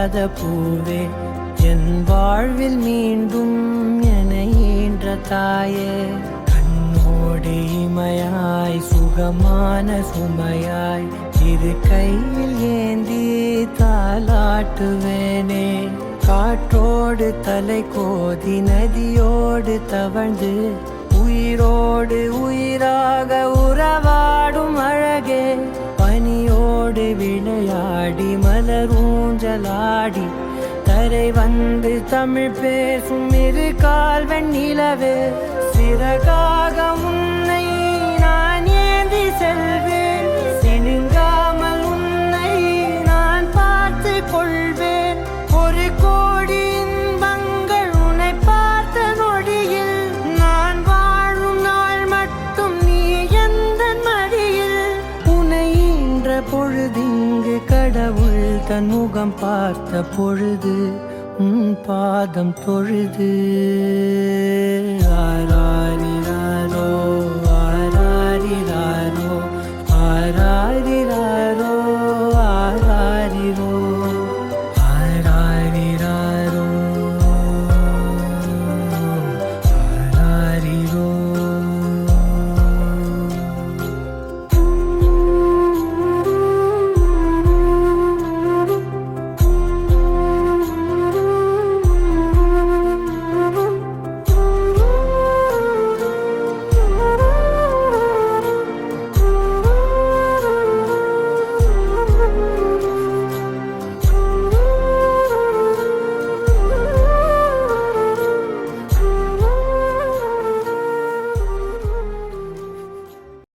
இல்லாத பூவே என் வாழ்வில் மீண்டும் என ஈன்ற தாயே கண்ணோடு இமையாய் சுகமான சுமையாய் இரு கையில் ஏந்தி தாலாட்டுவேனே காற்றோடு தலை கோதி நதியோடு தவழ்ந்து உயிரோடு உயிராக உறவாடும் அழகே பனியோடு விளையாடி மலரூஞ்சலாடி தரை வந்து தமிழ் பேசும் இரு கால் வெண்ணிலவே சிறகாக உன்னை நான் ஏந்தி செல்வேன் சினுங்காமல் உன்னை நான் பார்த்து கொள்வேன் ஒரு கோடி இன்பங்கள் உன்னை பார்த்த நொடியில் நான் வாழும் நாள் மட்டும் நீ எந்த மடியில் உன்னை ஈன்ற பொழுதிங்கு கடவுள் தன் முகம் பார்த்த பொழுது உன் பாதம் தொழுது ஆரா